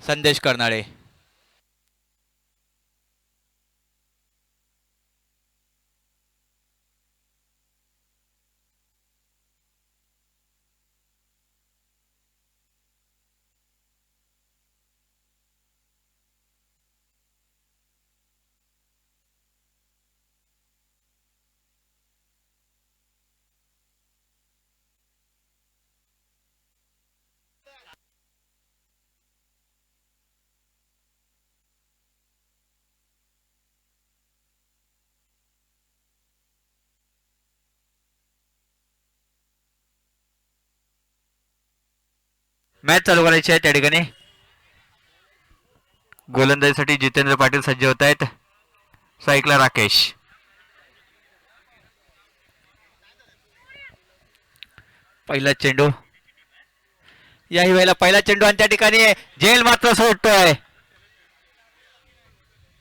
संदेश कर्नाळे. मॅच चालू करायची आहे त्या ठिकाणी. गोलंदाजीसाठी जितेंद्र पाटील सज्ज होत आहेत. साईकला राकेश. पहिला चेंडू. याही वेळेला पहिला चेंडू आणि त्या ठिकाणी झेल मात्र सोडतोय.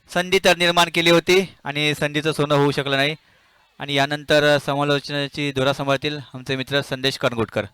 संधी तर निर्माण केली होती आणि संधीचं सोनं होऊ शकलं नाही. आणि यानंतर समालोचनाची धुरा सांभाळतील आमचे मित्र संदेश करंगुटकर.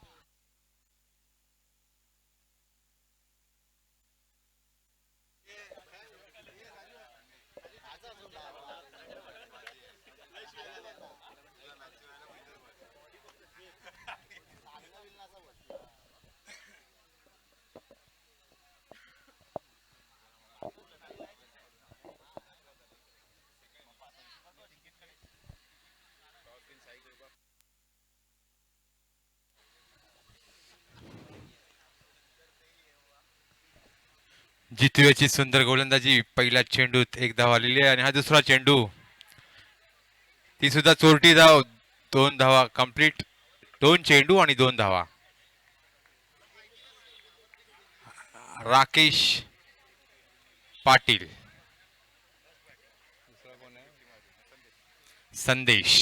जितूयाची सुंदर गोलंदाजी. पहिल्या चेंडूत एक धाव आलेली आहे आणि हा दुसरा चेंडू. ती सुद्धा चोरटी धाव. 2 धावा कंप्लीट. 2 चेंडू आणि 2 धावा. राकेश पाटील. संदेश.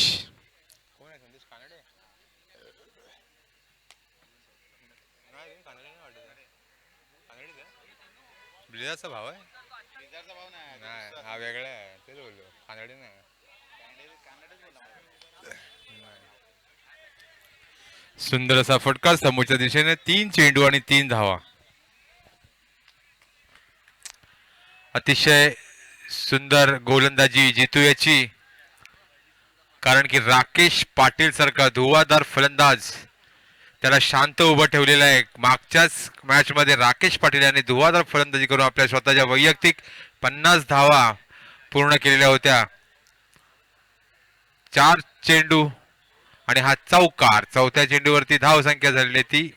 ब्रिजाचा भाव आहे. हा वेगळा आहे. तेच बोललो कानडी नाही. सुंदर असा फटका समोरच्या दिशेने. 3 चेंडू आणि 3 धावा. अतिशय सुंदर गोलंदाजी जितू याची. कारण की राकेश पाटील सारखा धुवाधार फलंदाज त्याला शांत उभं ठेवलेलं आहे. मागच्याच मॅच मध्ये राकेश पाटील यांनी धुवाधार फलंदाजी करून आपल्या स्वतःच्या वैयक्तिक 50 धावा पूर्ण केलेल्या होत्या. 4 चेंडू आणि हा चौकार. चौथ्या चेंडूवरती धाव संख्या झालेली ती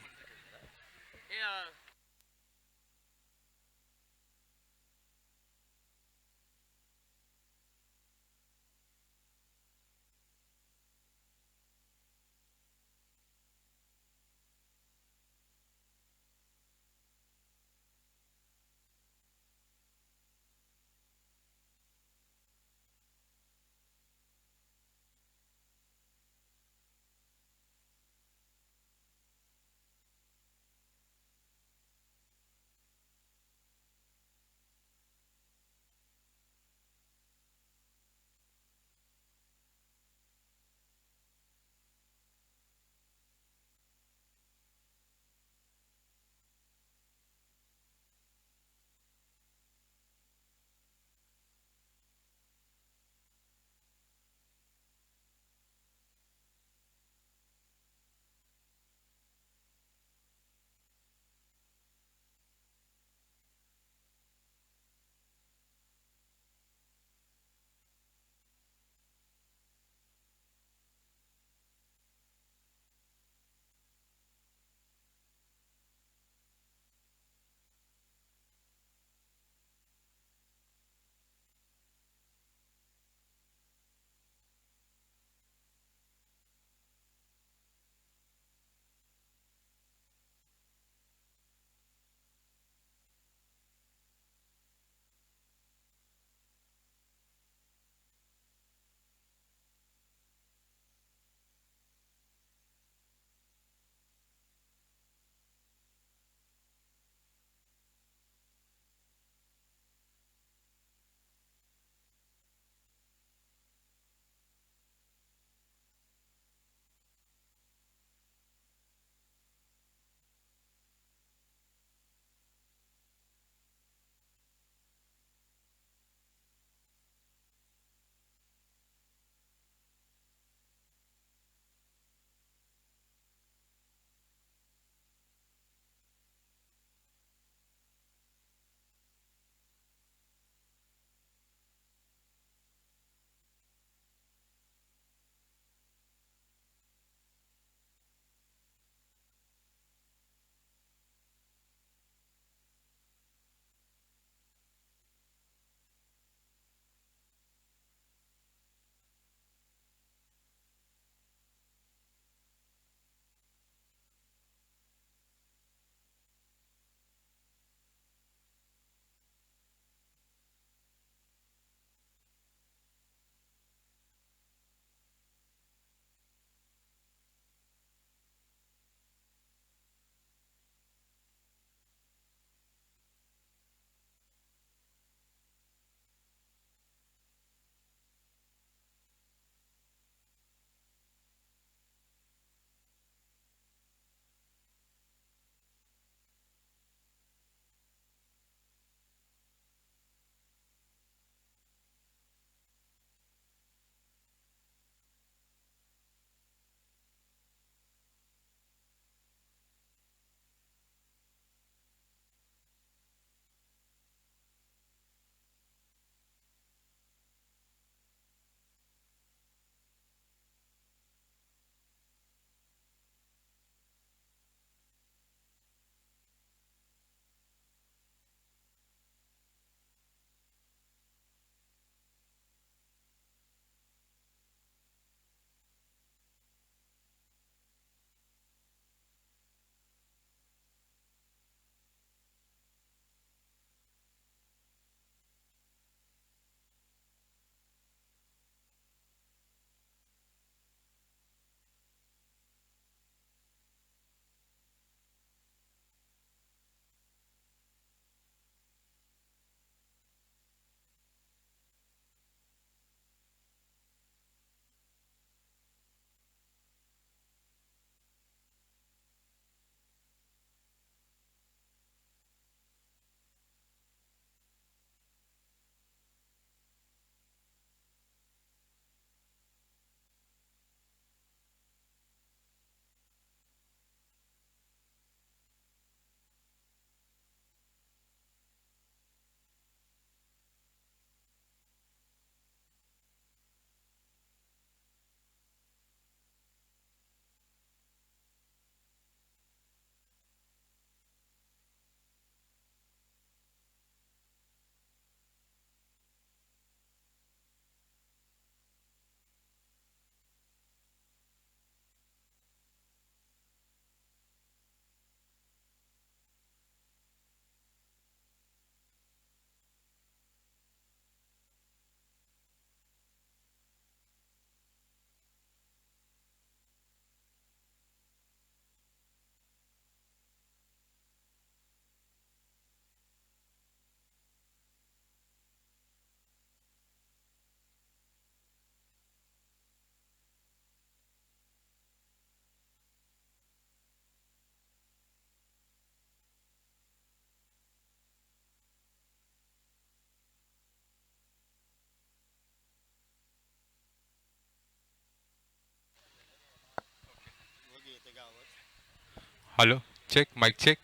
हॅलो, चेक माईक चेक.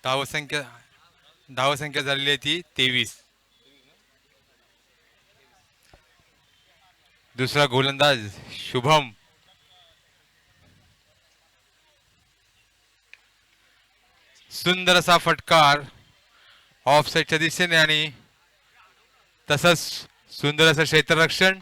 धावसंख्या धावसंख्या झालेली आहे ती 23. दुसरा गोलंदाज शुभम. सुंदर असा फटकार ऑफ साईडच्या दिशेने आणि तसंच सुंदर असं क्षेत्ररक्षण.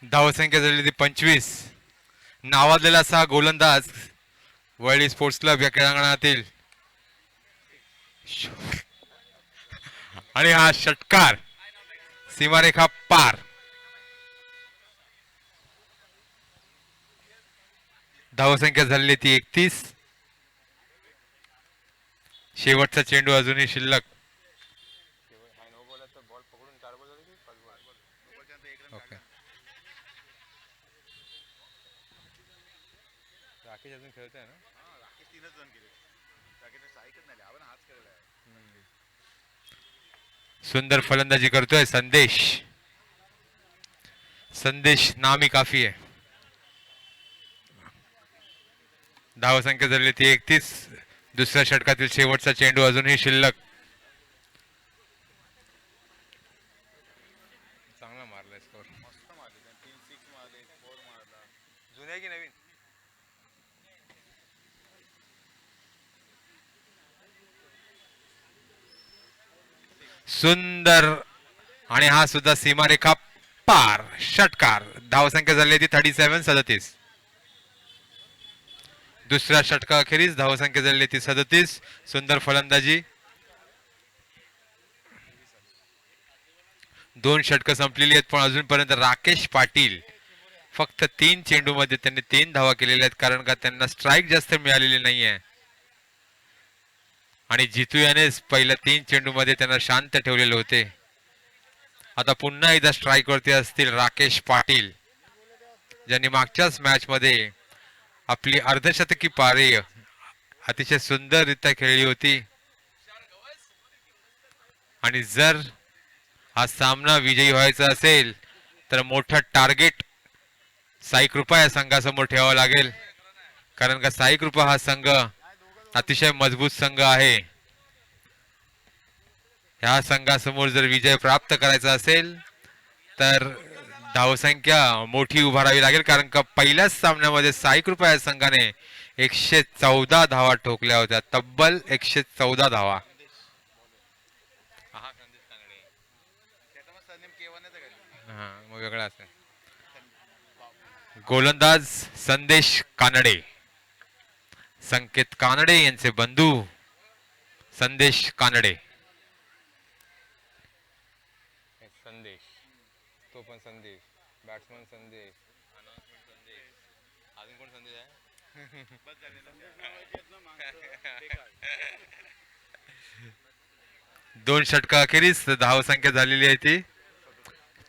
धावसंख्या झालेली ती 25. नावाजलेला असा गोलंदाज वर्ल्ड स्पोर्ट्स क्लब या क्रीडांगणातील. आणि हा षटकार सीमारेखा पार. धावसंख्या झालेली ती 31. शेवटचा चेंडू अजूनही शिल्लक. ओके. राकेश अजून खेळतोय ना. सुंदर फलंदाजी करतोय संदेश. संदेश नामी काफी आहे. धावसंख्या झालेली ती 31. दुसऱ्या षटकातील शेवटचा चेंडू अजूनही शिल्लक. चांगला मारलाय स्कोर. जुन्या की नवीन. सुंदर आणि हा सुद्धा सीमारेखा पार षटकार. धावसंख्या झाली ती 37. दुसऱ्या षटका अखेरीस धावसंख्या झाली ती 37. सुंदर फलंदाजी. 2 षटकं संपलेली आहेत पण अजूनपर्यंत राकेश पाटील फक्त 3 चेंडूमध्ये त्यांनी 3 धावा केलेल्या आहेत, कारण का त्यांना स्ट्राईक जास्त मिळालेली नाहीये. आणि जितू यानेच पहिल्या 3 चेंडूमध्ये त्यांना शांत ठेवलेले होते. आता पुन्हा एकदा स्ट्राईक वरती असतील राकेश पाटील, ज्यांनी मागच्याच मॅच मध्ये आपली अर्धशतकी पारी अतिशय सुंदररित्या खेळली होती. आणि जर हा सामना विजयी व्हायचा असेल तर मोठं टार्गेट साई कृपा या संघासमोर ठेवावं लागेल, कारण का साई कृपा हा संघ अतिशय मजबूत संघ आहे. ह्या संघासमोर जर विजय प्राप्त करायचा असेल तर धावसंख्या मोठी उभारावी लागेल, कारण का पहिल्याच सामन्यामध्ये साई कृपा या संघाने 114 धावा ठोकल्या होत्या. तब्बल 114 धावा. मग वेगळा असेल. गोलंदाज संदेश कानडे. संकेत कानडे यांचे बंधू संदेश कानडे. संदेश, तो पण संदेश, बॅट्समन संदेश, अनाउन्समेंट संदेश, अजून कोण संदेश आहे? 2 षटका अखेरीस धावसंख्या झालेली आहे ती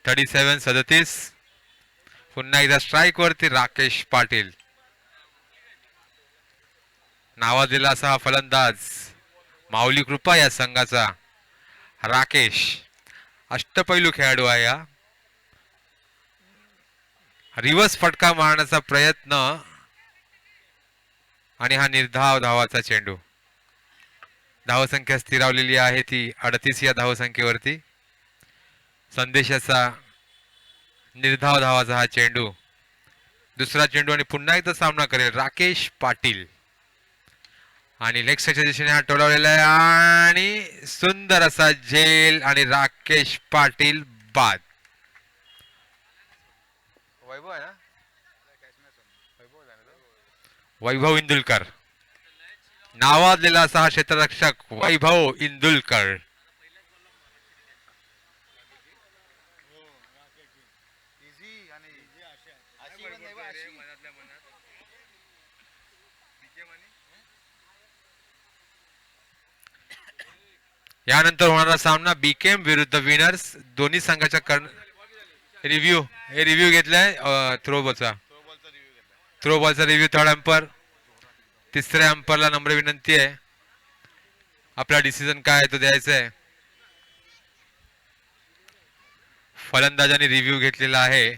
37. पुन्हा एकदा स्ट्राईक वरती राकेश पाटील. नावाजलेला असा हा फलंदाज माऊली कृपा या संघाचा राकेश. अष्टपैलू खेळाडू आहे. या रिव्हर्स फटका मारण्याचा प्रयत्न आणि हा निर्धाव धावाचा चेंडू. धावसंख्या स्थिरावलेली आहे ती 38 या धावसंख्येवरती. संदेशाचा निर्धाव धावाचा हा चेंडू. दुसरा चेंडू आणि पुन्हा एकदा सामना करेल राकेश पाटील. आणि लेग साईडच्या दिशेने हा टोलावलेला आहे आणि सुंदर असा झेल आणि राकेश पाटील बाद. वैभव आहे ना, वैभव इंदुलकर. नावाजलेला असा हा क्षेत्ररक्षक वैभव इंदुलकर. यानंतर होणारा सामना बीकेम विरुद्ध विनर्स. दोन्ही संघाच्या रिव्ह्यू घेतलाय थ्रोबॉलचा रिव्ह्यू थर्ड अंपर. तिसऱ्या अंपरला नम्र विनंती आहे, आपला डिसिजन काय आहे तो द्यायचा आहे. फलंदाजांनी रिव्ह्यू घेतलेला आहे.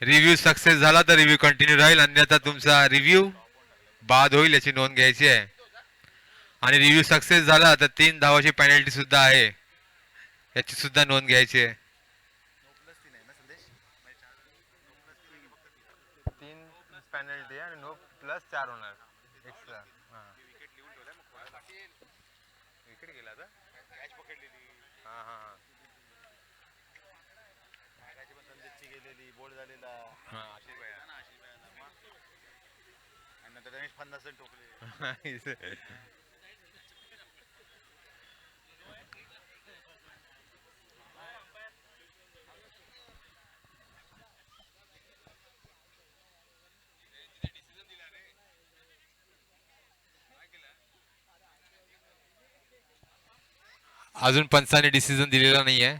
रिव्ह्यू सक्सेस झाला तर रिव्ह्यू कंटिन्यू राहील, अन्यथा तुमचा रिव्ह्यू बाद होईल याची नोंद घ्यायची आहे. आणि रिव्ह्यू सक्सेस झाला तर 3 धावाची पेनल्टी सुद्धा आहे, याची सुद्धा नोंद घ्यायची आहे. 3 पेनल्टी आणि नो प्लस 4 होणार एक्स्ट्रा. विकेट गेला तर कॅच पकडलेली. हा हा हा संदेशची गेलेली बोर्ड झालेला. हा आशिष भाई आणि नंतर रमेश 50 रन ठोकले. अजून पंचांनी डिसिजन दिलेला नाहीये.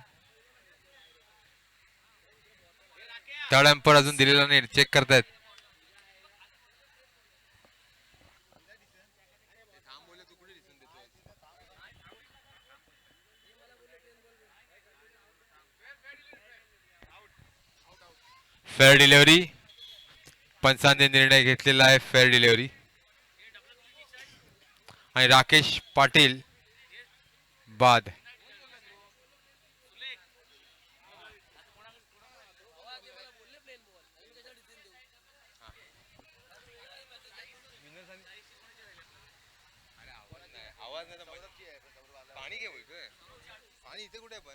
थर्ड अंपर अजून दिलेला नाही, चेक करतायत. फेअर डिलिव्हरी, पंचांनी निर्णय घेतलेला आहे फेअर डिलिव्हरी. आणि राकेश पाटील बाद. पाणी घे बोलतोय, पाणी इथे कुठे पण.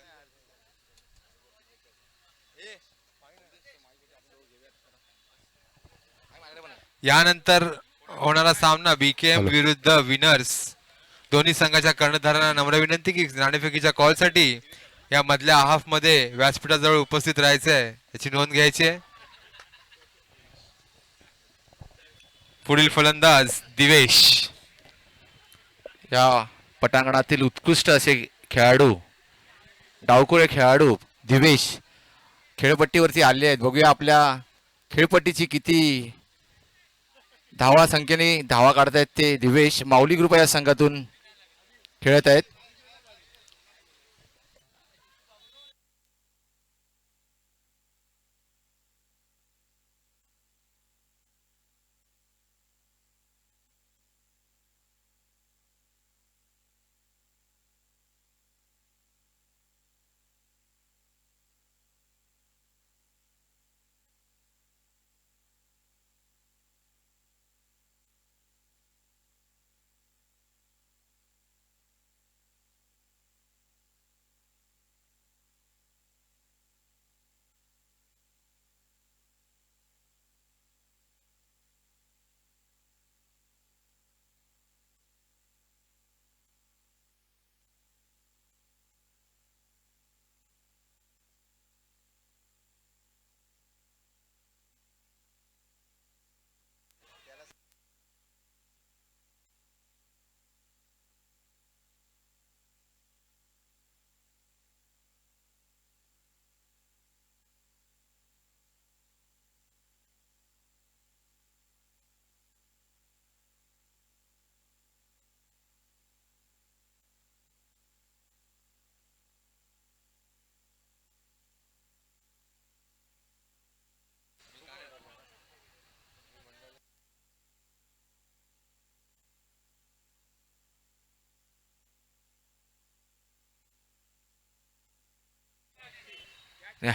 यानंतर होणारा सामना बीकेएम विरुद्ध विनर्स. दोन्ही संघाच्या कर्णधारांना नम्र विनंती की नाणेफेकीच्या कॉलसाठी या मधल्या हाफ मध्ये व्यासपीठाजवळ उपस्थित राहायचं आहे, याची नोंद घ्यायची आहे. पुढील फलंदाज दिवेश. या पटांगणातील उत्कृष्ट असे खेळाडू, डावखुळे खेळाडू दिवेश खेळपट्टीवरती आले आहेत. बघूया आपल्या खेळपट्टीची किती धावा संख्येने धावा काढतायत ते दिवेश. माऊली ग्रुप या संघातून खेळत आहेत.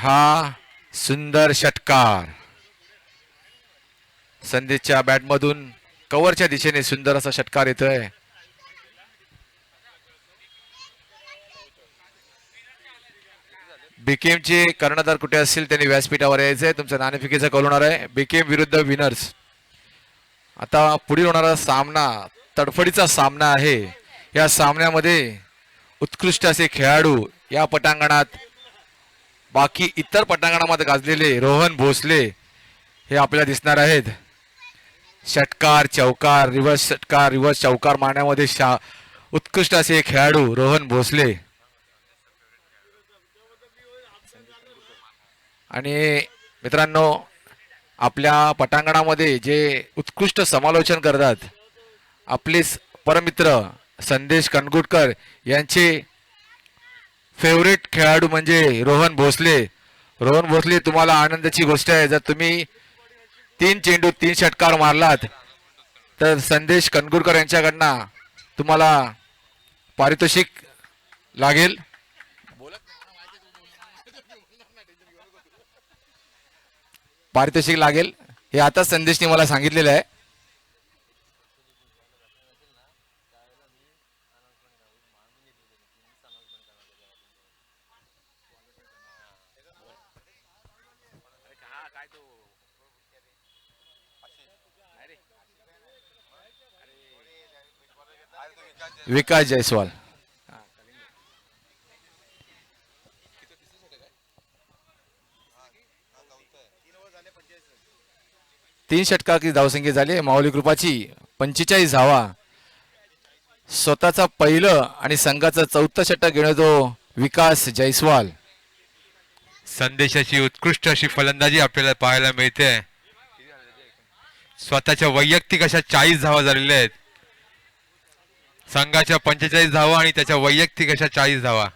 हा सुंदर षटकार संदेशच्या बॅटमधून कव्हरच्या दिशेने सुंदर असा षटकार येतोय. बीकेमचे कर्णधार कुठे असतील त्यांनी व्यासपीठावर यायचंय. तुमचं नाणेफेकीचा कॉल होणार आहे बीकेम विरुद्ध विनर्स. आता पुढील होणारा सामना तडफडीचा सामना आहे. या सामन्यामध्ये उत्कृष्ट असे खेळाडू या पटांगणात बाकी इतर पटांगणामध्ये गाजलेले रोहन भोसले हे आपल्याला दिसणार आहेत. षटकार चौकार रिव्हर्स षटकार रिव्हर्स चौकार मारण्यामध्ये उत्कृष्ट असे खेळाडू रोहन भोसले आणि मित्रांनो, आपल्या पटांगणामध्ये जे उत्कृष्ट समालोचन करतात आपले परमित्र संदेश कनगुटकर यांचे फेवरेट खेळाडू म्हणजे रोहन भोसले. रोहन भोसले, तुम्हाला आनंदाची गोष्ट आहे, जर तुम्ही 3 चेंडू 3 षटकार मारलात तर संदेश कनगुटकर यांच्याकडनं तुम्हाला पारितोषिक लागेल. पारितोषिक लागेल हे आता संदेशने मला सांगितलेलं आहे. विकास जयस्वाल. 3 षटकाची धावसंख्या झाली माऊली कृपाची 45 धावा. स्वतःचा पहिलं आणि संघाचं 4थं षटक घेऊन तो विकास जयस्वाल. संदेशाची उत्कृष्ट अशी फलंदाजी आपल्याला पाहायला मिळते. स्वतःच्या वैयक्तिक अशा 40 धावा झालेल्या आहेत. संघाच्या 45 धावा आणि त्याच्या वैयक्तिक अशा 40 धावा.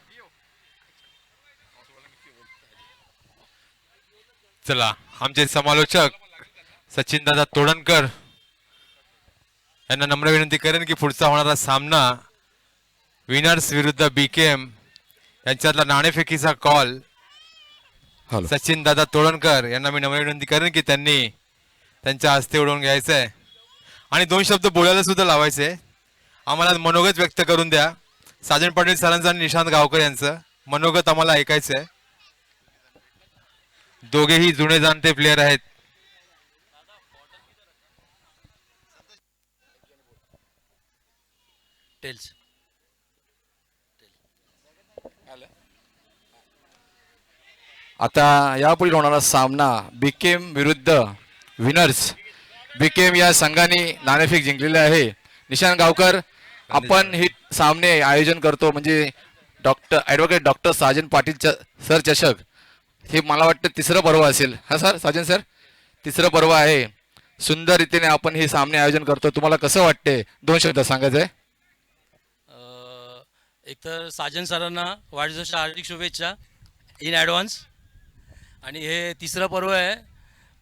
चला, आमचे समालोचक सचिन दादा तोडणकर यांना नम्र विनंती करेन की पुढचा होणारा सामना विनर्स विरुद्ध बीकेएम यांच्यातला नाणेफेकीचा कॉल सचिन दादा तोडणकर यांना मी नम्र विनंती करेन की त्यांनी त्यांच्या हस्ते उडवून घ्यायचं आहे आणि 2 शब्द बोलायला सुद्धा लावायचे. आम्हाला मनोगत व्यक्त करून द्या. साजन पाटील सरांचं आणि निशांत गावकर यांचं मनोगत आम्हाला ऐकायचं आहे. दोघेही जुने जाणते प्लेयर आहेत. टेल्स आता यापुढे होणारा सामना बीकेएम विरुद्ध विनर्स. बीकेएम या संघाने नाणेफेक जिंकलेले आहे. निशांत गावकर, आपण हे सामने आयोजन करतो म्हणजे advocate doctor Sajan Patil sir चषक, हे मला वाटतं 3रं पर्व असेल. हा सर, साजन सर, 3रं पर्व आहे. सुंदर रीतीने आपण हे सामने आयोजन करतो. तुम्हाला कसं वाटते? 2 शब्द सांगायचं आहे. एकतर साजन सरांना वाढदिवसाच्या हार्दिक शुभेच्छा इन ॲडव्हान्स. आणि हे 3रं पर्व आहे,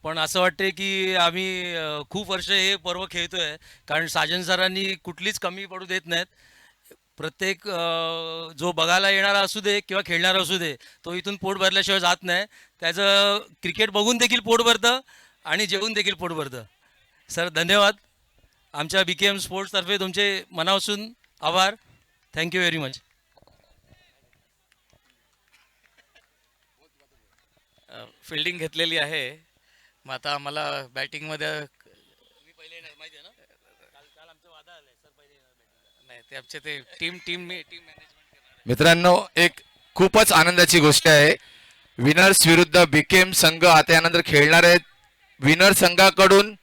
पण असं वाटते की आम्ही खूप वर्ष हे पर्व खेळतोय, कारण साजन सरांनी कुठलीच कमी पडू देत नाहीत. प्रत्येक जो बघायला येणारा असू दे किंवा खेळणारा असू दे, तो इथून पोट भरल्याशिवाय जात नाही. त्याचं क्रिकेट बघून देखील पोट भरतं आणि जेवून देखील पोट भरतं. सर धन्यवाद. आमच्या बीकेएम स्पोर्ट्सतर्फे तुमचे मनापासून आभार. Thank you very much. फिल्डिंग घेतलेली आहे. मग आता आम्हाला बॅटिंगमध्ये माहिती आहे ना, काल आमचं वादा आलंय सर पहिले नाही, ते आमचे ते टीम मॅनेजमेंट. मित्रांनो, एक खूपच आनंदाची गोष्ट आहे. विनर्स विरुद्ध बीकेएम संघ आता यानंतर खेळणार आहेत. विनर संघाकडून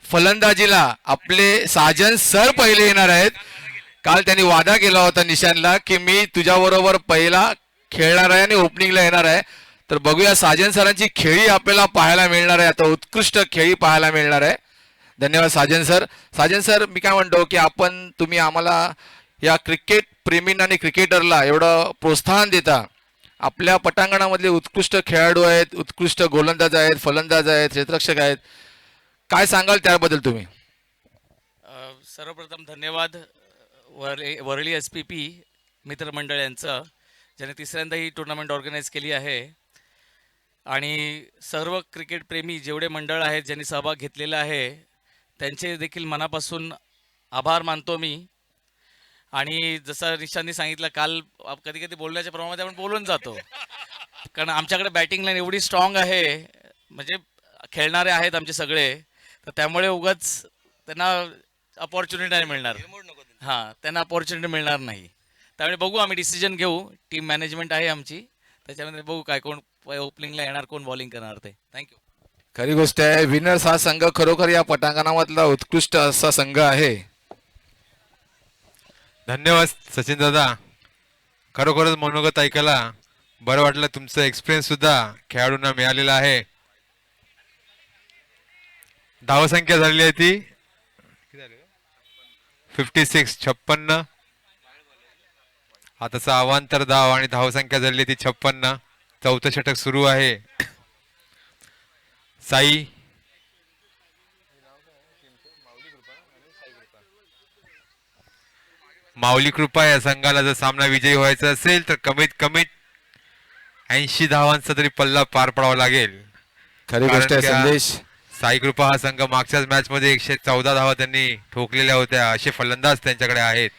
फलंदाजीला आपले साजन सर पहिले येणार आहेत. काल त्यांनी वादा केला होता निशानला की मी तुझ्याबरोबर पहिला खेळणार आहे आणि ओपनिंगला येणार आहे. तर बघूया, साजन सरांची खेळी आपल्याला पाहायला मिळणार आहे. आता उत्कृष्ट खेळी पाहायला मिळणार आहे. धन्यवाद साजन सर. साजन सर, मी काय म्हणतो की तुम्ही आम्हाला या क्रिकेट प्रेमींना आणि क्रिकेटरला एवढं प्रोत्साहन देता. आपल्या पटांगणामधले उत्कृष्ट खेळाडू आहेत, उत्कृष्ट गोलंदाज आहेत, फलंदाज आहेत, क्षेत्ररक्षक आहेत. काय सांगाल त्याबद्दल तुम्ही? सर्वप्रथम धन्यवाद वरळी SPP मित्रमंडळ यांचं, ज्याने 3ऱ्यांदा ही टुर्नामेंट ऑर्गनाईज केली आहे. आणि सर्व क्रिकेट प्रेमी जेवढे मंडळ आहेत ज्यांनी सहभाग घेतलेला आहे त्यांचे देखील मनापासून आभार मानतो मी. आणि जसं निशांनी सांगितलं, काल कधी कधी बोलण्याच्या प्रमाणात आपण बोलून जातो, कारण आमच्याकडे बॅटिंग लाईन एवढी स्ट्रॉंग आहे, म्हणजे खेळणारे आहेत आमचे सगळे, तर त्यामुळे उगाच त्यांना अपॉर्च्युनिटी नाही मिळणार. हां, त्यांना अपॉर्च्युनिटी मिळणार नाही. त्यामुळे बघू, आम्ही डिसिजन घेऊ. टीम मॅनेजमेंट आहे आमची, त्याच्यामध्ये बघू काय कोण ओपनिंगला येणार, कोण बॉलिंग करणार ते. थँक्यू. खरी गोष्ट आहे, विनर्स हा संघ खरोखर या पटांगणामधला उत्कृष्ट असा संघ आहे. धन्यवाद सचिन दादा, खरोखरच मनोगत ऐकायला बरं वाटलं. तुमचं एक्सपिरियन्स सुद्धा खेळाडूंना मिळालेला आहे. धावसंख्या झालेली आहे ती 56. आताचा अवांतर धाव आणि धावसंख्या झालेली ती 56. चौथं षटक सुरू आहे. साई माऊली कृपा या संघाला जर सामना विजयी व्हायचा असेल तर कमीत कमी 80 धावांचा तरी पल्ला पार पडावा लागेल. खरी कारण गोष्ट आहे त्या संदेश. साई कृपा हा संघ मागच्याच मॅच मध्ये 114 धावा त्यांनी ठोकलेल्या होत्या. असे फलंदाज त्यांच्याकडे आहेत.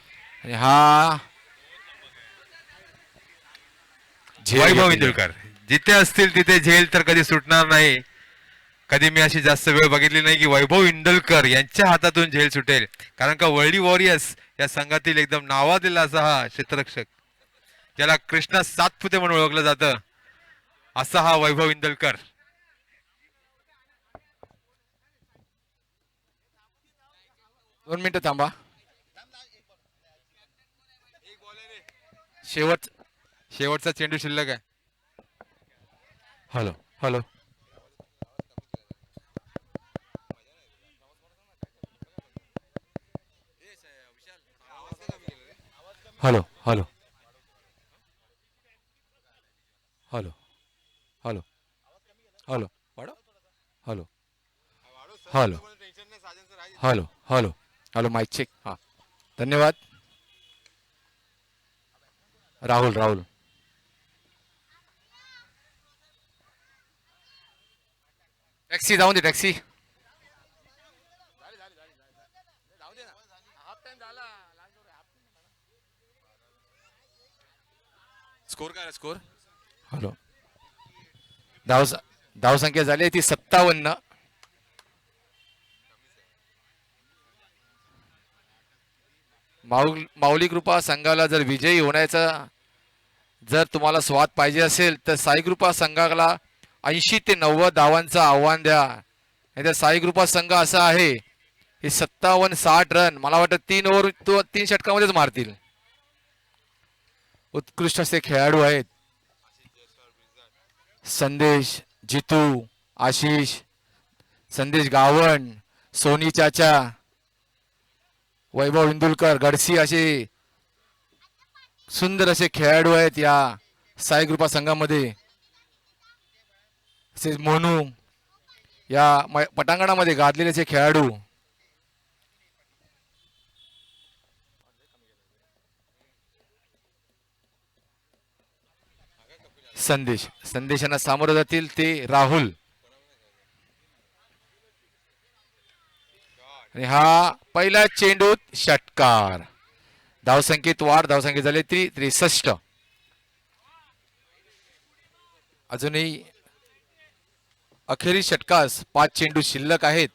आणि हा झेल वैभव घेतलेला. इंदुलकर जिथे असतील तिथे झेल तर कधी सुटणार नाही. कधी मी अशी जास्त वेळ बघितली नाही की वैभव इंदुलकर यांच्या हातातून झेल सुटेल. कारण का वर्ल्डी वॉरियर्स या संघातील एकदम नावाजलेला असा हा क्षेत्ररक्षक, ज्याला कृष्णा सातपुते म्हणून ओळखलं जातं, असा हा वैभव इंदुलकर. दोन मिनिटं थांबा. शेवटचा चेंडू शिल्लक आहे. Hello hello hello hello hello hello hello वाढव. Hello hello hello hello hello mike check. हां धन्यवाद. राहुल राहुल टॅक्सी जाऊन दे टॅक्सी. स्कोर काय स्कोर. हॅलो धावसंख्या झाली ती 57. माऊली कृपा संघाला जर विजयी होण्याचा जर तुम्हाला स्वाद पाहिजे असेल तर साई कृपा संघाला 80 ते 90 धावांचं आव्हान द्या. नाहीतर साई कृपा संघ असा आहे हे 57-60 रन मला वाटतं 3 षटकामध्येच मारतील. उत्कृष्ट असे खेळाडू आहेत. संदेश, जितू, आशिष, संदेश गावण, सोनी चाचा, वैभव इंदुलकर, गडसी असे सुंदर असे खेळाडू आहेत या साई कृपा संघामध्ये. तसेच मोनू या पटांगणामध्ये गाजलेले असे खेळाडू. संदेशांना सामोरं जातील ते राहुल. आणि हा पहिला चेंडूत षटकार. धावसंख्येत वाढ. धावसंख्या झाली 63. अजूनही अखेरी षटकास 5 चेंडू शिल्लक आहेत.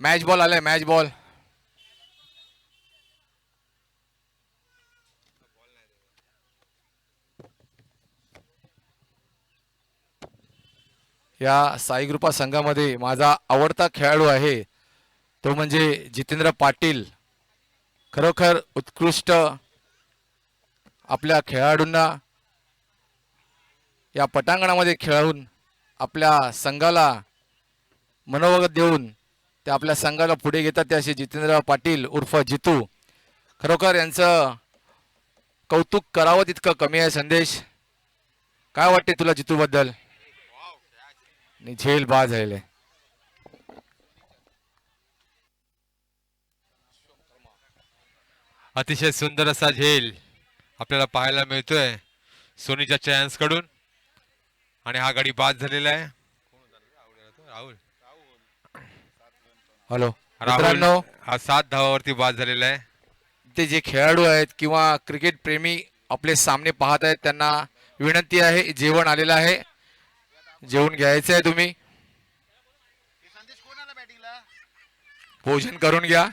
मॅच बॉल आलाय. Match ball. या साई कृपा संघामध्ये माझा आवडता खेळाडू आहे तो म्हणजे जितेंद्र पाटील. खरोखर उत्कृष्ट आपल्या खेळाडूंना या पटांगणामध्ये खेळून आपल्या संघाला मनोबल देऊन ते आपल्या संघाला पुढे घेतात. ते असे जितेंद्र पाटील उर्फ जितू. खरोखर यांचं कौतुक करावं तितकं कमी आहे. संदेश काय वाटते तुला जितू बद्दल. झेल बाद झालेले. अतिशय सुंदर असा झेल आपल्याला पाहायला मिळतोय सोनीच्या चॅन्स कडून. आणि हा गडी बाद झालेला आहे. राहुल हॅलो राहुल मित्रांनो, हा 7 धावावरती बाद झालेला आहे. ते जे खेळाडू आहेत किंवा क्रिकेट प्रेमी आपले सामने पाहत आहेत त्यांना विनंती आहे, जेवण आलेलं आहे, जेवण घ्यायचं आहे. तुम्ही भोजन करून घ्या.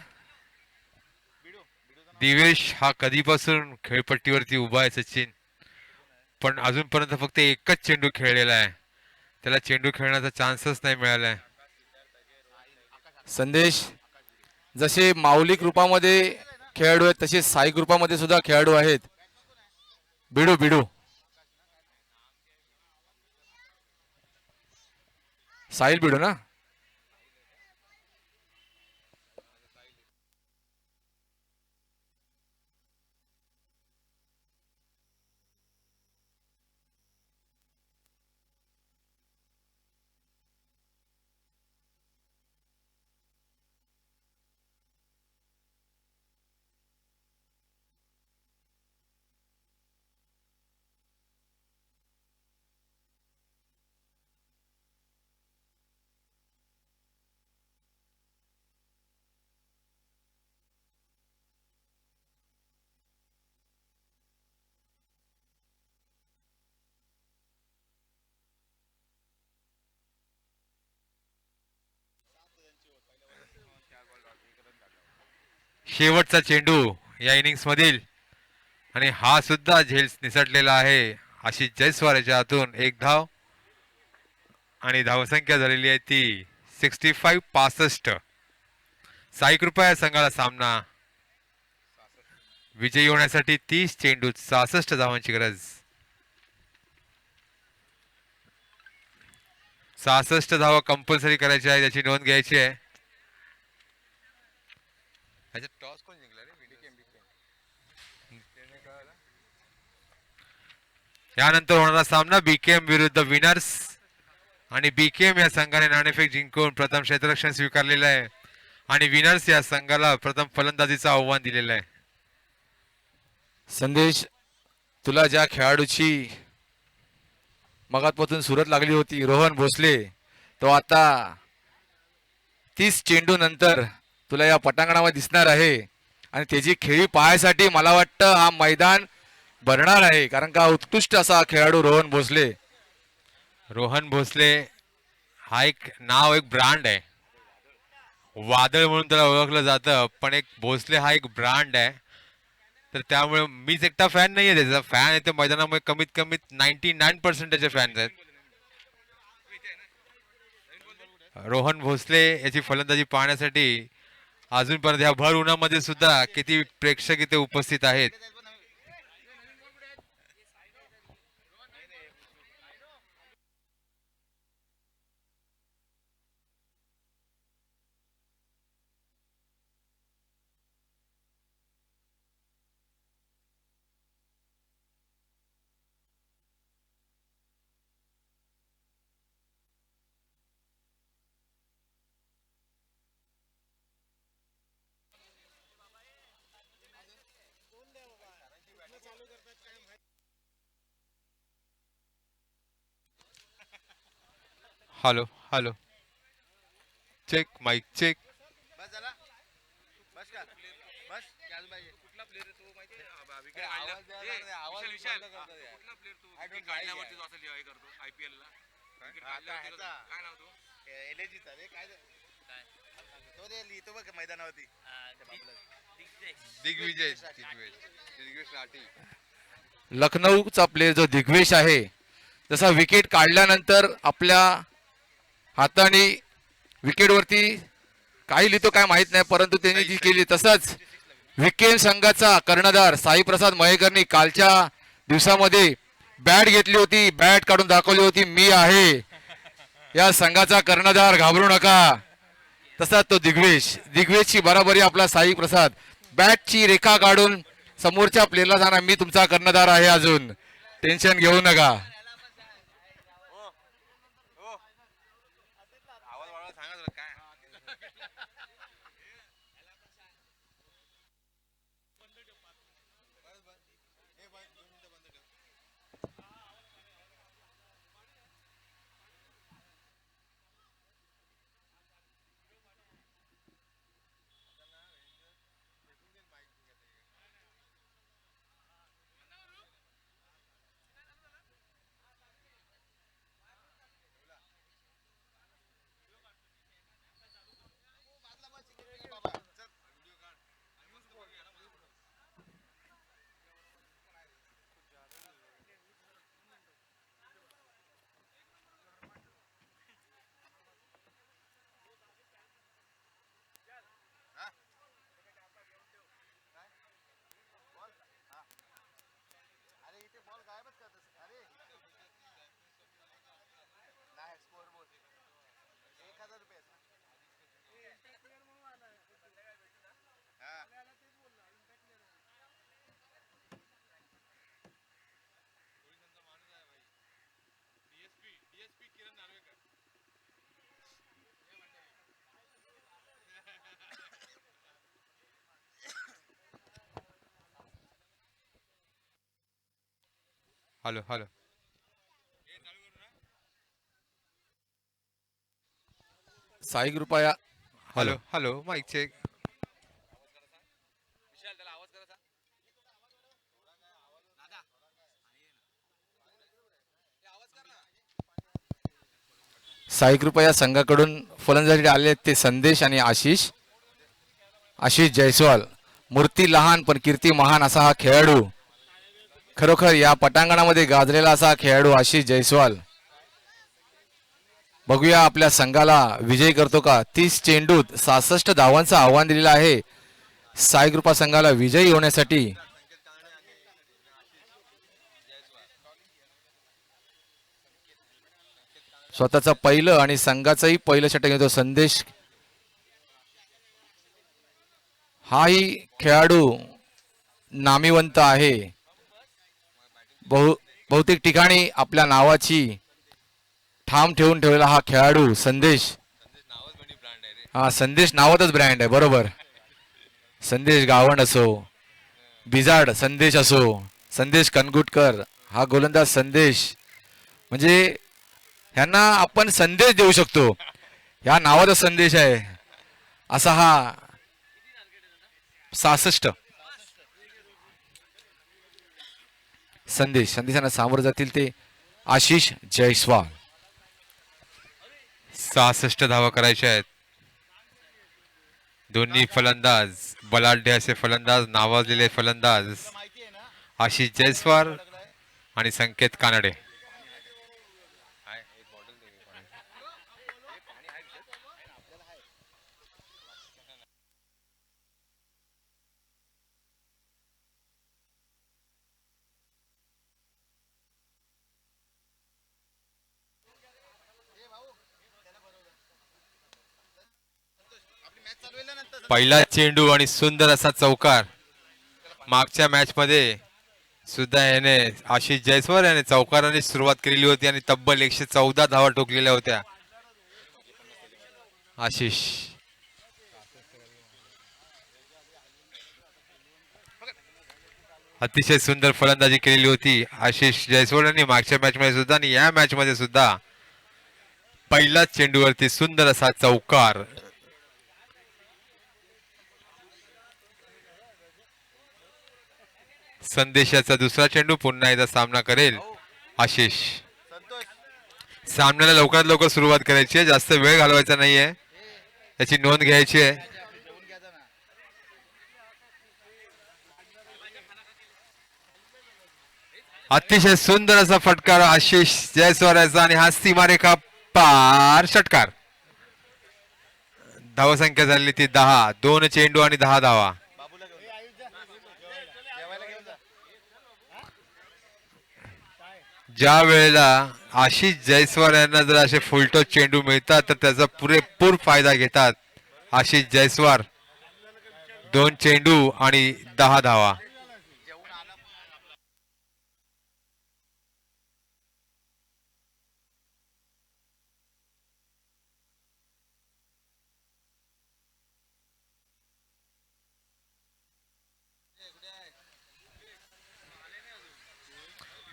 दिवेश हा कधीपासून खेळपट्टीवरती उभा आहे सचिन, पण अजूनपर्यंत फक्त एकच चेंडू खेळलेला आहे. त्याला चेंडू खेळण्याचा चान्सच नाही मिळालाय. संदेश, जसे माऊलिक रूपामध्ये खेळाडू आहेत तसे साईक रूपामध्ये सुद्धा खेळाडू आहेत. बिडू बिडू साहिल बिडू ना. शेवटचा चेंडू या इनिंग्स मधील, आणि हा सुद्धा झेल निसटलेला आहे. आशिष जयस्वाल याच्या हातून एक धाव, आणि धावसंख्या झालेली आहे ती 65. साई कृपा या संघाला सामना विजयी होण्यासाठी 30 चेंडूत 66 धावांची गरज. 66 धावा कंपल्सरी करायची आहे, त्याची नोंद घ्यायची आहे. टॉस कोण जिंकला रे? यानंतर होणारा सामना बीकेएम विरुद्ध विनर्स, आणि बीकेएम या संघाने नाणेफेक जिंकून प्रथम क्षेत्ररक्षण स्वीकारलेलं आहे, आणि विनर्स या संघाला प्रथम फलंदाजीचं आव्हान दिलेलं आहे. संदेश, तुला ज्या खेळाडूची मगातपासून सुरत लागली होती, रोहन भोसले, तो आता 30 चेंडू नंतर तुला या पटांगणामध्ये दिसणार आहे. आणि त्याची खेळी पाहायसाठी मला वाटतं हा मैदान भरणार आहे, कारण का उत्कृष्ट असा खेळाडू रोहन भोसले. रोहन भोसले हा एक नाव, एक ब्रँड आहे. वादळ म्हणून त्याला ओळखलं जातं, पण एक भोसले हा एक ब्रँड आहे. तर त्यामुळे मीच एकटा फॅन नाहीये त्याचा, फॅन आहे ते मैदानामध्ये कमीत कमी 99% त्याचे फॅन्स आहेत. रोहन भोसले याची फलंदाजी पाहण्यासाठी अजूनपर्यंत ह्या भर उन्हामध्ये सुद्धा किती प्रेक्षक इथे उपस्थित आहेत. Hello hello, check mike check. Digvijay लखनौचा प्लेअर जो दिग्वेश आहे, जसा विकेट काढल्यानंतर आपल्या हाताने विकेटवरती काही लिहितो काय माहित नाही, परंतु त्यांनी जी केली तसंच विकेट संघाचा कर्णधार साई प्रसाद मयेकरनी कालच्या दिवसामध्ये बॅट घेतली होती, बॅट काढून दाखवली होती, मी आहे या संघाचा कर्णधार, घाबरू नका. तसाच तो दिग्वेशची बराबरी आपला साई प्रसाद, बॅटची रेखा काढून समोरच्या प्लेअरला जाणार, मी तुमचा कर्णधार आहे, अजून टेन्शन घेऊ नका. Hello hello. साई कृपया hello hello mike check. Sai कृपया संघाकडून फलंदाजीसाठी आले आहेत ते संदेश आणि आशिष. आशिष जयस्वाल, मूर्ती लहान पण कीर्ती महान असा हा खेळाडू, खरोखर या पटांगणामध्ये गाजलेला असा हा खेळाडू आशिष जयस्वाल. बघूया आपल्या संघाला विजयी करतो का. 30 चेंडूत 66 धावांचं आव्हान दिलेलं आहे साई कृपा संघाला विजयी होण्यासाठी. स्वतःचं पहिलं आणि संघाचंही पहिलं षटक घेतो संदेश. हाही खेळाडू नामिवंत आहे. बहुतेक ठिकाणी आपल्या नावाची ठाम ठेवून ठेवलेला हा खेळाडू संदेश. हा संदेश नावातच ब्रँड आहे बरोबर. संदेश गावण असो, बिजाड संदेश असो, संदेश कनगुटकर, हा गोलंदाज संदेश, म्हणजे ह्यांना आपण संदेश देऊ शकतो. ह्या नावाचा संदेश आहे असा हा 66 संदेशांना सामोरं जातील ते आशिष जयस्वाल. 66 धावा करायच्या आहेत. दोन्ही फलंदाज बलाढ्य असे फलंदाज, नावाजलेले फलंदाज आशिष जयस्वाल आणि संकेत कानडे. पहिला चेंडू आणि सुंदर असा चौकार. मागच्या मॅच मध्ये सुद्धा याने आशिष जयस्वाल याने चौकाराने सुरुवात केलेली होती आणि तब्बल 114 धावा ठोकलेल्या होत्या. आशिष अतिशय सुंदर फलंदाजी केलेली होती आशिष जयस्वाल यांनी मागच्या मॅच मध्ये सुद्धा आणि या मॅच मध्ये सुद्धा. पहिला चेंडूवरती सुंदर असा चौकार. संदेशाचा दुसरा चेंडू. पुन्हा एकदा सामना करेल आशिष. सामन्याला लवकरात लवकर सुरुवात करायची आहे, जास्त वेळ घालवायचा नाहीये, याची नोंद घ्यायची आहे. अतिशय सुंदर असा फटकार आशिष जयस्वालचा आणि हा सीमारेखा पार षटकार. धावसंख्या झाली ती 10. 2 चेंडू आणि 10 धावा. ज्या वेळेला आशिष जयस्वाल यांना जर असे फुलटॉस चेंडू मिळतात तर त्याचा पुरेपूर फायदा घेतात आशिष जयस्वाल. 2 चेंडू आणि 10 धावा.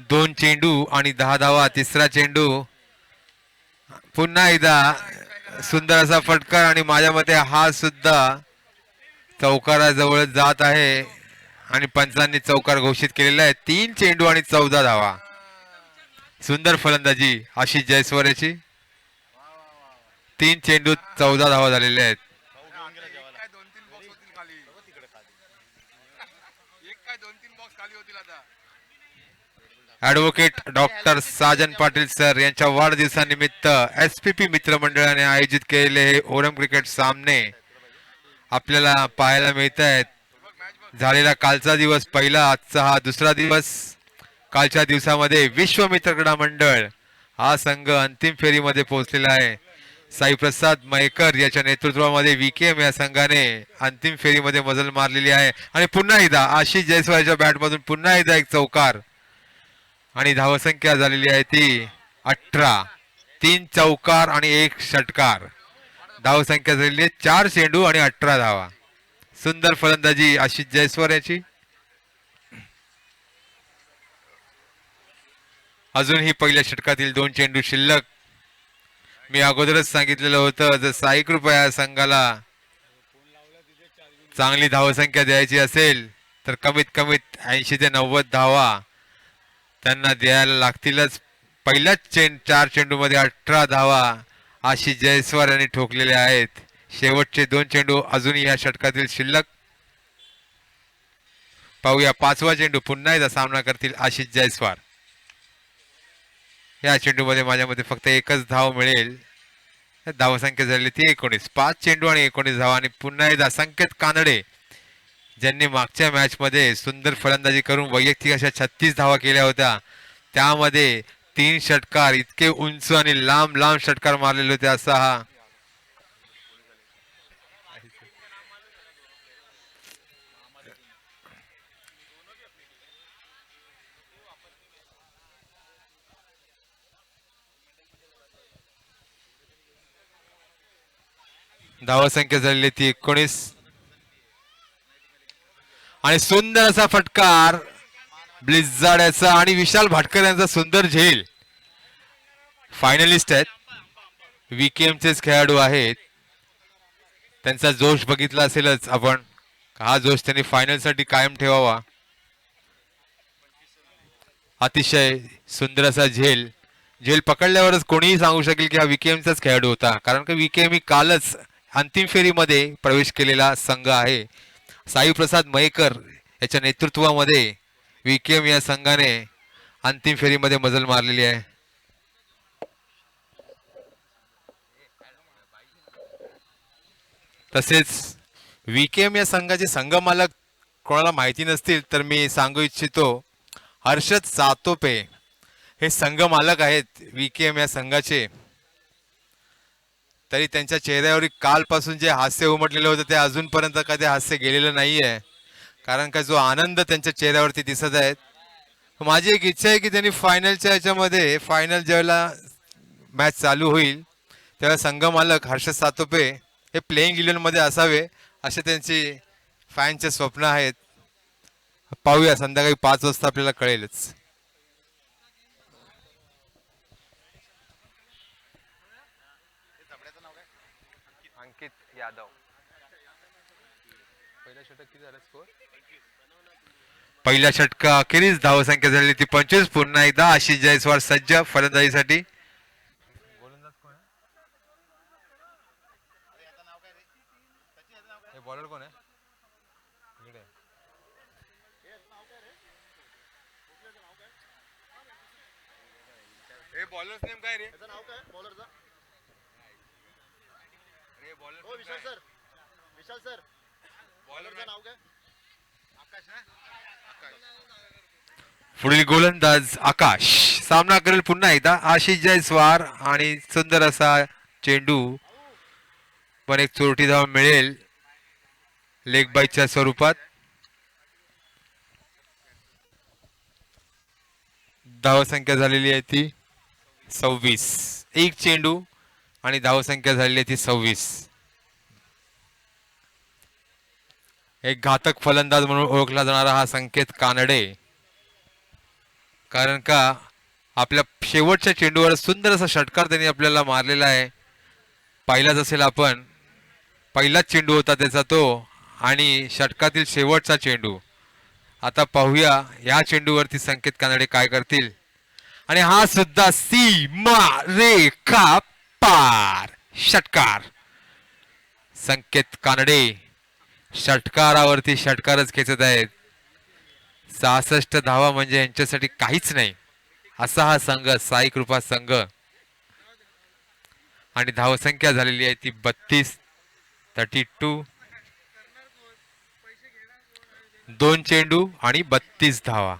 दोन चेंडू आणि 10 धावा. तिसरा चेंडू. पुन्हा एकदा सुंदर असा फटकार आणि माझ्या मते हा सुद्धा चौकाराजवळ जात आहे आणि पंचांनी चौकार घोषित केलेला आहे. 3 चेंडू आणि 14 धावा. सुंदर फलंदाजी आशिष जयस्वाल याची. 3 चेंडू 14 धावा झालेल्या आहेत. Advocate doctor Sajan Patil sir यांच्या वाढदिवसानिमित्त एसपीपी मित्रमंडळाने आयोजित केलेले हे ओरम क्रिकेट सामने आपल्याला पाहायला मिळत आहेत. झालेला कालचा दिवस पहिला, आजचा हा दुसरा दिवस. कालच्या दिवसामध्ये विश्व मित्र क्रीडा मंडळ हा संघ अंतिम फेरीमध्ये पोहोचलेला आहे. साईप्रसाद मयेकर याच्या नेतृत्वामध्ये VKM या संघाने अंतिम फेरीमध्ये मजल मारलेली आहे. आणि पुन्हा एकदा आशिष जयस्वालच्या बॅटमधून पुन्हा एकदा एक चौकार आणि धावसंख्या झालेली आहे ती 18. 3 चौकार आणि 1 षटकार. धावसंख्या झालेली आहे 4 चेंडू आणि 18 धावा. सुंदर फलंदाजी आशिष जयस्वाल याची. अजूनही पहिल्या षटकातील 2 चेंडू शिल्लक. मी अगोदरच सांगितलेलं होतं, जर 6 कृपया संघाला चांगली धावसंख्या द्यायची असेल तर कमीत कमीत 80 ते 90 धावा त्यांना द्यायला लागतीलच. पहिल्याच 4 चेंडूमध्ये 18 धावा आशिष जयस्वाल यांनी ठोकलेल्या आहेत. शेवटचे 2 चेंडू अजूनही या षटकातील शिल्लक. पाहूया 5वा चेंडू पुन्हा एकदा सामना करतील आशिष जयस्वाल. या चेंडूमध्ये माझ्या मते फक्त एकच धाव मिळेल. धावसंख्या झाली ती 19. 5 चेंडू आणि 19 धावा. आणि पुन्हा एकदा संकेत कानडे ज्यांनी मागच्या मॅच मध्ये सुंदर फलंदाजी करून वैयक्तिक अशा 36 धावा केल्या होत्या, त्यामध्ये 3 षटकार इतके उंच आणि लांब लांब षटकार मारलेले होते. असा हा धावसंख्या झालेली ती 19. आणि सुंदर असा फटकार ब्लिझार्ड याचा आणि विशाल भाटकर यांचा सुंदर झेल. फायनलिस्ट आहेत, VKMचेच खेळाडू आहेत. त्यांचा जोश बघितला असेलच आपण. हा जोश त्यांनी फायनल साठी कायम ठेवावा. अतिशय सुंदर असा झेल. झेल पकडल्यावरच कोणीही सांगू शकेल की हा VKMचाच खेळाडू होता, कारण की VKM ही कालच अंतिम फेरीमध्ये प्रवेश केलेला संघ आहे. साई प्रसाद मयेकर याच्या नेतृत्वामध्ये VKM या संघाने अंतिम फेरीमध्ये मजल मारलेली आहे. तसेच VKM या संघाचे संघमालक कोणाला माहिती नसतील तर मी सांगू इच्छितो, हर्षद सातोपे हे संघमालक आहेत VKM या संघाचे. तरी त्यांच्या चेहऱ्यावर कालपासून जे हास्य उमटलेलं होतं ते अजूनपर्यंत कधी हास्य गेलेलं नाहीये, कारण का जो आनंद त्यांच्या चेहऱ्यावरती दिसत आहे. माझी एक इच्छा आहे की त्यांनी फायनलच्या याच्यामध्ये फायनल ज्यावेळेला मॅच चालू होईल तेव्हा संघमालक हर्षद सातोपे हे प्लेइंग 11 मध्ये असावे असे त्यांची फॅनचे स्वप्न आहेत. पाहूया, संध्याकाळी 5 वाजता आपल्याला कळेलच. अंकित यादव पहिल्या षटका अखेरीस धावसंख्या झाली ती 25. पुन्हा एकदा आशिष जयस्वाल सज्ज फलंदाजीसाठी. बॉलर कोण आहे? बॉलरच नेम काय रे? नाव काय बॉलरचा? रे बॉलर हो विशाल सर. विशाल सर बॉलरचं नाव काय? आकाश ना? आकाश. पुढील गोलंदाज आकाश सामना करेल पुन्हा एकदा आशिष जयस्वाल. आणि सुंदर असा चेंडू, पण एक चोरटी धाव मिळेल लेग बाईच्या स्वरूपात. धावसंख्या झालेली आहे ती 26. एक चेंडू आणि धावसंख्या झालेली आहे ती 26. एक घातक फलंदाज म्हणून ओळखला जाणारा हा संकेत कानडे, कारण का आपल्या शेवटच्या चेंडूवर सुंदर असा षटकार त्यांनी आपल्याला मारलेला आहे. पाहिलाच असेल आपण, पहिलाच चेंडू होता त्याचा तो, आणि षटकातील शेवटचा चेंडू. आता पाहूया या चेंडूवरती संकेत कानडे काय करतील. आणि हा सुद्धा सीमा रेखा पार षटकार. संकेत कानडे षटकारावरती षटकारच खेचत आहेत. 66 धावा म्हणजे यांच्यासाठी काहीच नाही असा हा संघ साई कृपा संघ. आणि धावसंख्या झालेली आहे ती 32. 32. 2 चेंडू आणि 32 धावा.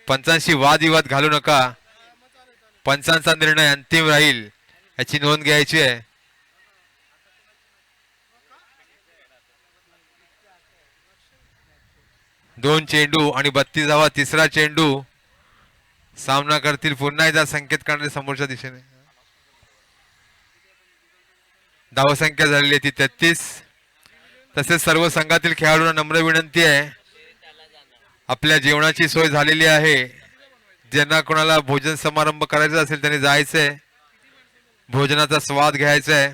पंचांशी वादविवाद घालू नका. पंचांचा निर्णय अंतिम राहील याची नोंद घ्यायची आहे. दोन चेंडू आणि 32 धावा. तिसरा चेंडू. सामना करतील पुन्हा एकदा संकेत कानडे समोरच्या दिशेने. धावसंख्या झालेली ती 33. तसेच सर्व संघातील खेळाडूंना नम्र विनंती आहे, आपल्या जेवणाची सोय झालेली आहे. ज्यांना कोणाला भोजन समारंभ करायचा असेल त्यांनी जायचंय, भोजनाचा स्वाद घ्यायचा आहे.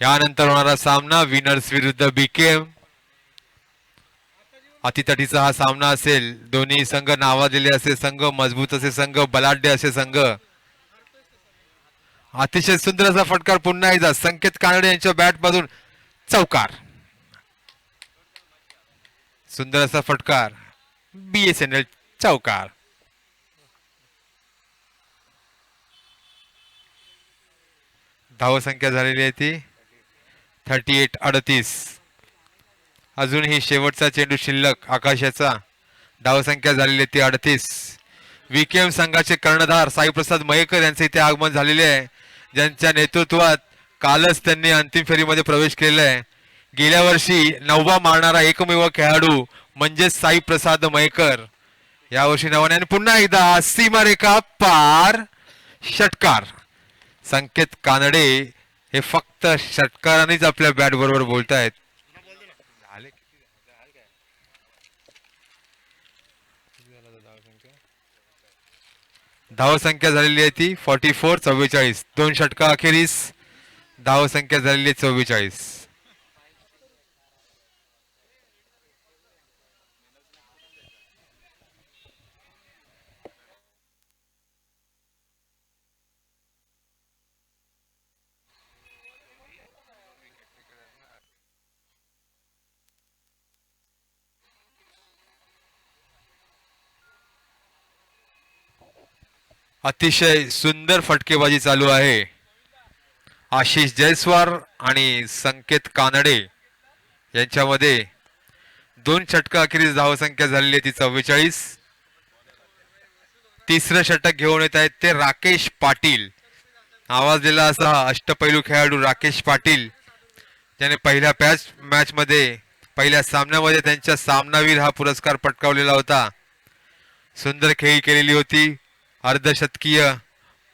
यानंतर होणारा सामना विनर्स विरुद्ध बीकेएम. अतितटीचा हा सामना असेल. दोन्ही संघ नावाजलेले असे संघ, मजबूत असे संघ, बलाढ्य असे संघ. अतिशय सुंदर असा फटकार पुन्हा एकदा संकेत कानडे यांच्या बॅट मधून चौकार. सुंदर असा फटकार, BSNL चौकार. धावसंख्या झालेली आहे ती 38-38. अजूनही शेवटचा चेंडू शिल्लक आकाशाचा. धावसंख्या झालेली आहे ती 38. विकेएम संघाचे कर्णधार साईप्रसाद मयेकर यांचे इथे आगमन झालेले आहे, ज्यांच्या नेतृत्वात कालच त्यांनी अंतिम फेरीमध्ये प्रवेश केलेला आहे. गेल्या वर्षी 9वा मारणारा एकमेव खेळाडू म्हणजे साईप्रसाद मयेकर. यावर्षी नवाने आणि पुन्हा एकदा सीमारेखा पार षटकार. संकेत कानडे हे फक्त षटकारानेच आपल्या बॅट बरोबर बोलतायत. धावसंख्या झालेली आहे ती 44-44. 2 षटका अखेरीस धावसंख्या झालेली आहे 44. अतिशय सुंदर फटकेबाजी चालू आहे. आशिष जयस्वाल आणि संकेत कानडे यांच्यामध्ये 2 षटका अखेरीस धावसंख्या झालेली आहे ती 44. तिसरं षटक घेऊन येत आहेत ते राकेश पाटील. आवाजलेला असा अष्टपैलू खेळाडू राकेश पाटील, ज्याने पहिल्या मॅच मध्ये पहिल्या सामन्यामध्ये त्यांच्या सामनावीर हा पुरस्कार पटकावलेला होता. सुंदर खेळी केलेली होती. अर्धशतकीय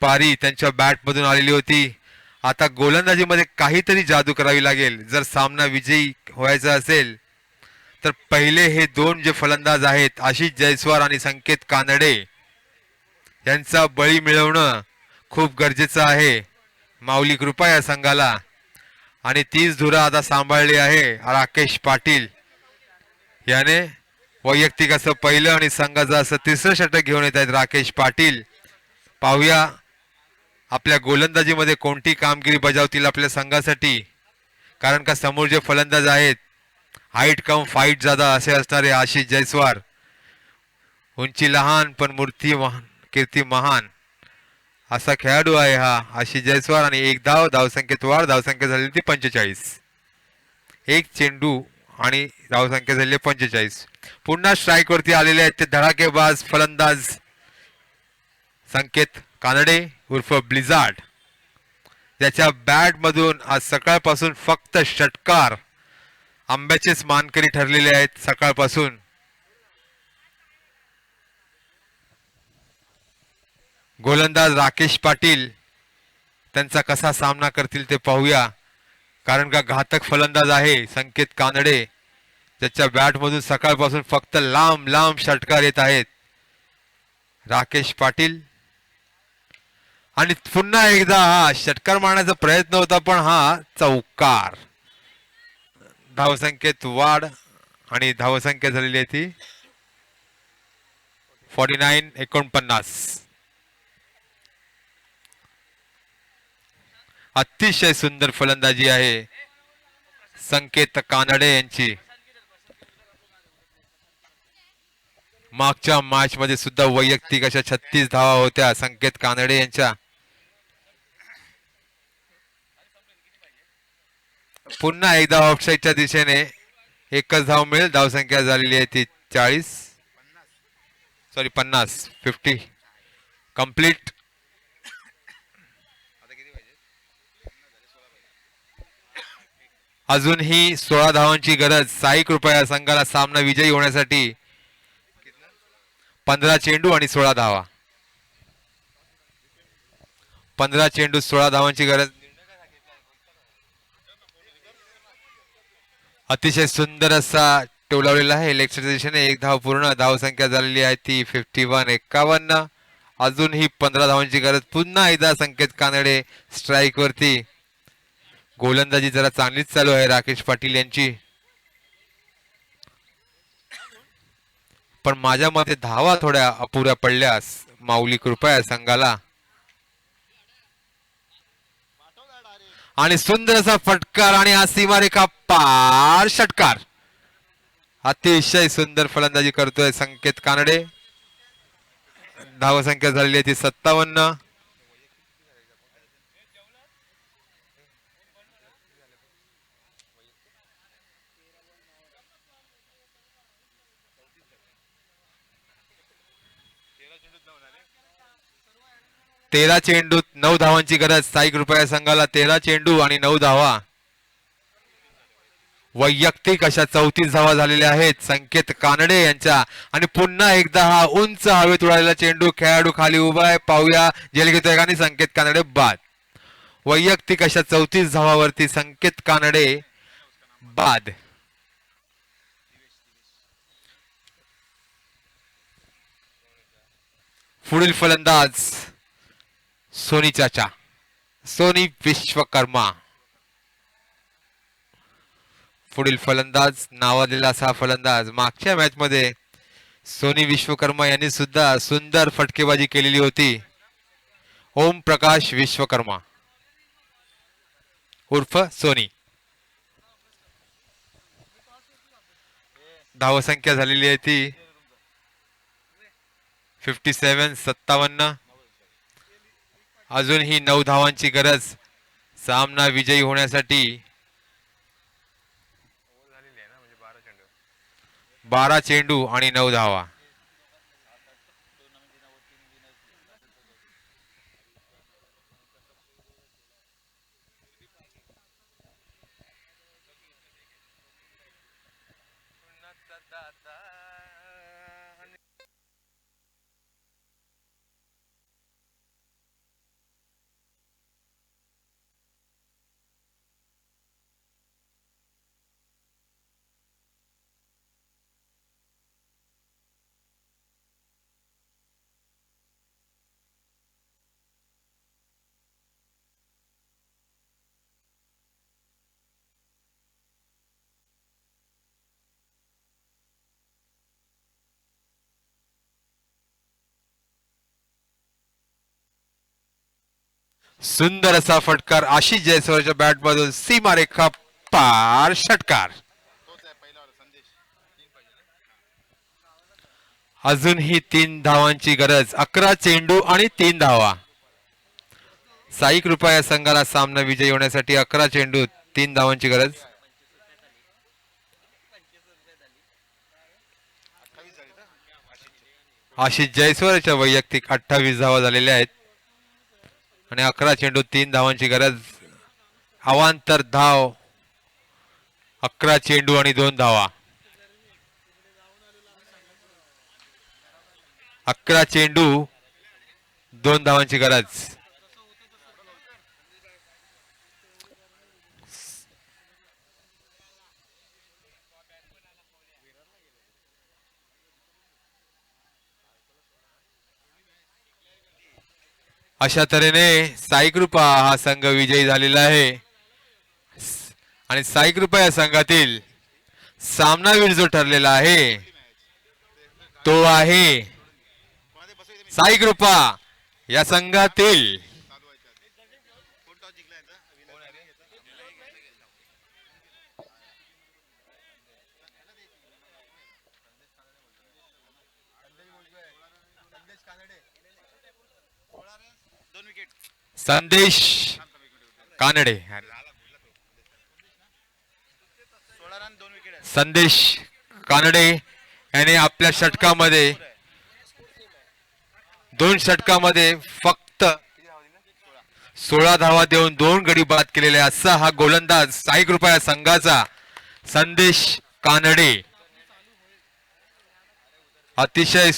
पारी त्यांच्या बॅट मधून आलेली होती. आता गोलंदाजीमध्ये काहीतरी जादू करावी लागेल जर सामना विजयी व्हायचा असेल तर. पहिले हे 2 जे फलंदाज आहेत आशिष जयस्वाल आणि संकेत कानडे यांचा बळी मिळवणं खूप गरजेचं आहे. माऊली कृपा या संघाला. आणि 30 धुरा आता सांभाळली आहे राकेश पाटील याने. वैयक्तिक असं पहिलं आणि संघाचं असं तिसरं षटक घेऊन येत आहेत राकेश पाटील. पाहूया आपल्या गोलंदाजीमध्ये कोणती कामगिरी बजावतील आपल्या संघासाठी, कारण का समोर जे फलंदाज आहेत हाईट कम फाईट ज्यादा असे असणारे आशिष जयस्वाल. उंची लहान पण मूर्ती महान, कीर्ती महान असा खेळाडू आहे हा आशिष जयस्वाल. आणि 1 धाव, धावसंख्येत वाढ, धावसंख्या झालेली ती 45. 1 चेंडू आणि धावसंख्या झालेली 45. पुन्हा स्ट्राईक वरती आलेले आहेत ते धडाकेबाज फलंदाज संकेत कानडे उर्फ ब्लिझार्ड. त्याच्या बॅट मधून आज सकाळपासून फक्त षटकार. आंब्याचेच मानकरी ठरलेले आहेत सकाळपासून. गोलंदाज राकेश पाटील त्यांचा कसा सामना करतील ते पाहूया, कारण का घातक फलंदाज आहे संकेत कानडे. त्याच्या बॅट मधून सकाळपासून फक्त लांब लांब षटकार येत आहेत. राकेश पाटील आणि पुन्हा एकदा हा षटकार मारण्याचा प्रयत्न होता पण हा चौकार. धावसंख्येत वाढ आणि धावसंख्या झालेली आहे ती 49-49. अतिशय सुंदर फलंदाजी आहे संकेत कानडे यांची. मागच्या मॅच मध्ये सुद्धा वैयक्तिक अशा 36 धावा होत्या संकेत कानडे यांच्या. पुन्हा एकदा ऑफसाईडच्या दिशेने एकच धाव मिळेल. धावसंख्या झालेली आहे ती 40. Sorry 50 complete. अजूनही 16 धावांची गरज. साई कृपा या संघाला सामना विजयी होण्यासाठी. 15 चेंडू आणि 16 धावा. 15 चेंडू 16 धावांची गरज. अतिशय सुंदर असा टोलावलेला आहे लेगच्या दिशेने. एक धाव पूर्ण. धावसंख्या झालेली आहे ती 51. अजूनही 15 धावांची गरज. पुन्हा एकदा संकेत कानडे स्ट्राईक वरती. गोलंदाजी जरा चांगलीच चालू आहे राकेश पाटील यांची, पण माझ्या मते धावा थोड्या अपुऱ्या पडल्यास माऊली कृपा या संघाला. आणि सुंदर असा फटकार आणि हा सीमारेखा पार षटकार. अतिशय सुंदर फलंदाजी करतोय संकेत कानडे. धावसंख्या झालेली आहे ती 57. तेरा चेंडूत 9 धावांची गरज. साई कृपा या संघाला 13 चेंडू आणि 9 धावा. वैयक्तिक अशा 34 धावा झालेल्या आहेत संकेत कानडे यांच्या. आणि पुन्हा एकदा हा उंच हवेत उडालेला चेंडू. खेळाडू खाली उभा आहे. पाहूया जेल घेतोय आणि संकेत कानडे बाद. वैयक्तिक अशा 34 धावावरती संकेत कानडे बाद. पुढील फलंदाज सोनी चाचा, सोनी विश्वकर्मा. पुढील फलंदाज नावाजलेला असा फलंदाज. मागच्या मॅच मध्ये सोनी विश्वकर्मा यांनी सुद्धा सुंदर फटकेबाजी केलेली होती. ओम प्रकाश विश्वकर्मा उर्फ सोनी. धावसंख्या झालेली आहे ती 57. अजूनही 9 धावांची गरज सामना विजयी होण्यासाठी. 12 चेंडू आणि 9 धावा. सुंदर असा फटकार आशिष जयस्वालच्या बॅट मधून. सीमारेखा पार षटकार. अजूनही 3 धावांची गरज. 11 चेंडू आणि 3 धावा. साई कृपा या संघाला सामना विजयी होण्यासाठी 11 चेंडू 3 धावांची गरज. आशिष जयस्वालच्या वैयक्तिक 28 धावा झालेल्या आहेत आणि 11 चेंडू 3 धावांची गरज. अवांतर धाव 11 चेंडू आणि 2 धावा. 11 चेंडू 2 धावांची गरज. अशा तऱ्हेने साई कृपा हा संघ विजयी झालेला आहे आणि साई कृपा या संघातील सामनावीर जो ठरलेला आहे तो आहे साई कृपा या संघातील संदेश कानडे. संदेश कानडे याने आपल्या षटकामध्ये 2 षटकामध्ये फक्त 16 धावा देऊन 2 गडी बाद केलेले असा हा गोलंदाज साई कृपा संघाचा संदेश कानडे अतिशय